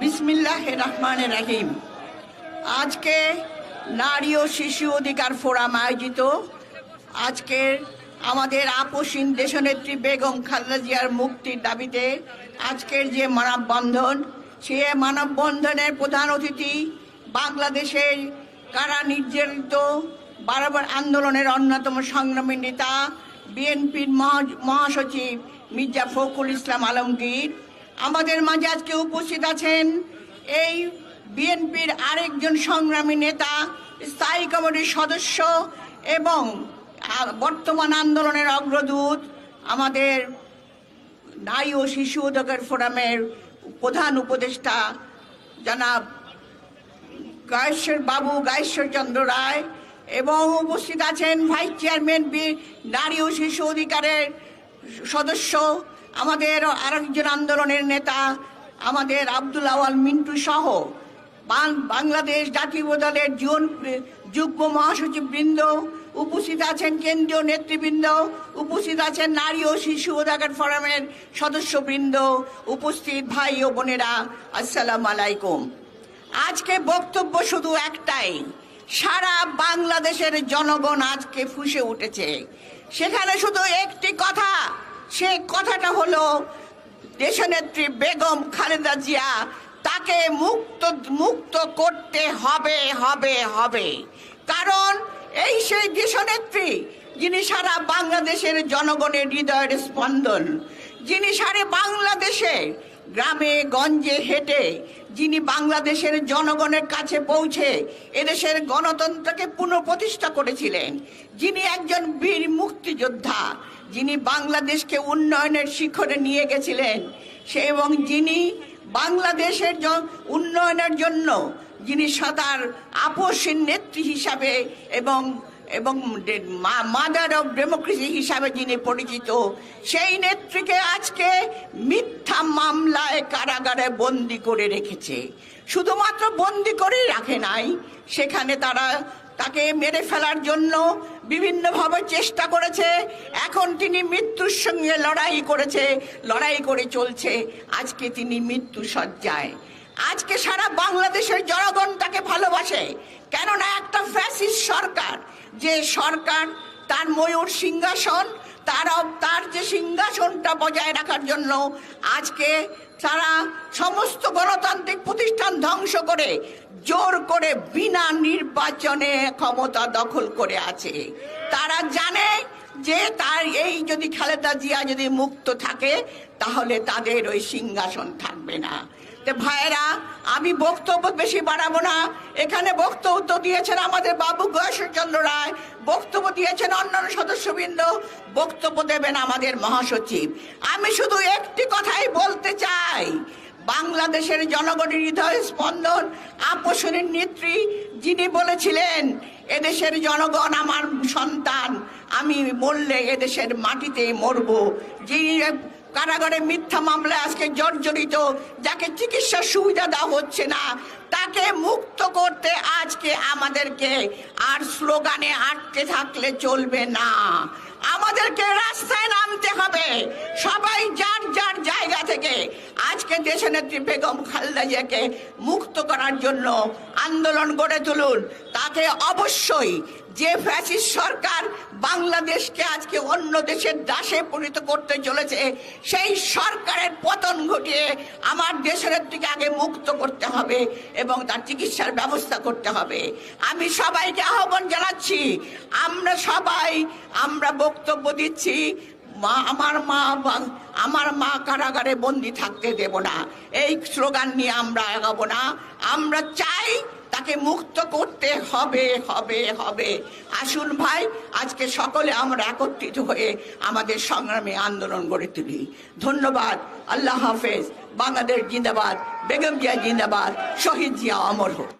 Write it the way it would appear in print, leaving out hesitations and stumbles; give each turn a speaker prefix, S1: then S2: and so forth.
S1: বিসমিল্লাহির রহমানির রহিম। আজকে নারী ও শিশু অধিকার ফোরাম আয়োজিত আজকের আমাদের আপসীন দেশনেত্রী বেগম খালেদা জিয়ার মুক্তির দাবিতে আজকের যে মানববন্ধন, সে মানববন্ধনের প্রধান অতিথি বাংলাদেশের কারা নির্যাতিত বারবার আন্দোলনের অন্যতম সংগ্রামী নেতা বিএনপির মহাসচিব মির্জা ফখরুল ইসলাম আলমগীর। আমাদের মাঝে আজকে উপস্থিত আছেন এই বিএনপির আরেকজন সংগ্রামী নেতা, স্থায়ী কমিটির সদস্য এবং বর্তমান আন্দোলনের অগ্রদূত, আমাদের নারী ও শিশু অধিকার ফোরামের প্রধান উপদেষ্টা জনাব গায়েশ্বর চন্দ্র রায়, এবং উপস্থিত আছেন ভাইস চেয়ারম্যান নারী ও শিশু অধিকারের সদস্য, আমাদের আরেকজন আন্দোলনের নেতা আমাদের আব্দুল আওয়াল মিন্টু সহ বাংলাদেশ জাতীয় দলের যুগ্ম মহাসচিব বৃন্দ, উপস্থিত আছেন কেন্দ্রীয় নেতৃবৃন্দ, উপস্থিত আছেন নারী ও শিশু অধিকার ফোরামের সদস্যবৃন্দ, উপস্থিত ভাই ও বোনেরা, আসসালামু আলাইকুম। আজকে বক্তব্য শুধু একটাই, সারা বাংলাদেশের জনগণ আজকে ফুঁসে উঠেছে। সেখানে শুধু একটি কথা, সে কথাটা হলো দেশনেত্রী বেগম খালেদা জিয়া, তাকে মুক্ত করতে হবে হবে হবে। কারণ এই সেই দেশনেত্রী যিনি সারা বাংলাদেশের জনগণের হৃদয়ের স্পন্দন, যিনি সারা বাংলাদেশে গ্রামে গঞ্জে হেঁটে যিনি বাংলাদেশের জনগণের কাছে পৌঁছে এদেশের গণতন্ত্রকে পুনঃপ্রতিষ্ঠা করেছিলেন, যিনি একজন বীর মুক্তিযোদ্ধা, যিনি বাংলাদেশকে উন্নয়নের শিখরে নিয়ে গেছিলেন, সে এবং যিনি বাংলাদেশের উন্নয়নের জন্য যিনি তার আপসীন নেত্রী হিসাবে এবং মাদার অফ ডেমোক্রেসি হিসাবে যিনি পরিচিত, সেই নেত্রীকে আজকে মিথ্যা মামলায় কারাগারে বন্দি করে রেখেছে। শুধুমাত্র বন্দি করেই রাখে নাই, সেখানে তাকে মেরে ফেলার জন্য বিভিন্নভাবে চেষ্টা করেছে। এখন তিনি মৃত্যুর সঙ্গে লড়াই করে চলছে। আজকে তিনি মৃত্যু শয্যায়। আজকে সারা বাংলাদেশের জনগণ তাকে ভালোবাসে, কেননা একটা ফ্যাসিস্ট সরকার, যে সরকার তার ময়ূর সিংহাসন, তার যে সিংহাসনটা বজায় রাখার জন্য আজকে তারা সমস্ত গণতান্ত্রিক প্রতিষ্ঠান ধ্বংস করে জোর করে বিনা নির্বাচনে ক্ষমতা দখল করে আছে। তারা জানে যে তার এই যদি খালেদা জিয়া যদি মুক্ত থাকে তাহলে তাদের ওই সিংহাসন থাকবে না। ভাইয়েরা, আমি বক্তব্য বেশি বাড়াবো না। এখানে বক্তব্য দিয়েছেন আমাদের বাবু গায়েশ্বর চন্দ্র রায়, বক্তব্য দিয়েছেন অন্যান্য সদস্যবৃন্দ, বক্তব্য দেবেন আমাদের মহাসচিব। আমি শুধু একটি কথাই বলতে চাই, বাংলাদেশের জনগণের হৃদয় স্পন্দন আপসীন নেত্রী যিনি বলেছিলেন, এদেশের জনগণ আমার সন্তান, আমি মরলে এদেশের মাটিতে মরব, যিনি কারাগারে মিথ্যা মামলায় আজকে জর্জরিত, যাকে চিকিৎসার সুবিধা দেওয়া হচ্ছে না, তাকে মুক্ত করতে আজকে আমাদেরকে আর স্লোগানে আটকে থাকলে চলবে না। আমাদেরকে রাস্তায় নামতে হবে। সবাই যার যার জায়গা থেকে আজকে দেশনেত্রী বেগম খালেদা জিয়াকে মুক্ত করার জন্য আন্দোলন গড়ে তুলুন। তাকে অবশ্যই যে ফ্যাসিস্ট সরকার বাংলাদেশকে আজকে অন্য দেশের দাসে পরিণত করতে চলেছে, সেই সরকারের পতন ঘটিয়ে আমার দেশনেত্রীকে আগে মুক্ত করতে হবে এবং তার চিকিৎসার ব্যবস্থা করতে হবে। আমি সবাইকে আহ্বান জানাচ্ছি, আমরা বক্তব্য দিচ্ছি, আমার মা কারাগারে বন্দি থাকতে দেব না, এই স্লোগান নিয়ে আমরা এগাবো না। আমরা চাই তাকে মুক্ত করতে হবে হবে হবে। আসুন ভাই, আজকে সকলে আমরা একত্রিত হয়ে আমাদের সংগ্রামী আন্দোলন গড়ে তুলি। ধন্যবাদ। আল্লাহ হাফেজ। বাংলাদেশ জিন্দাবাদ। বেগম জিয়া জিন্দাবাদ। শহীদ জিয়া অমর হোক।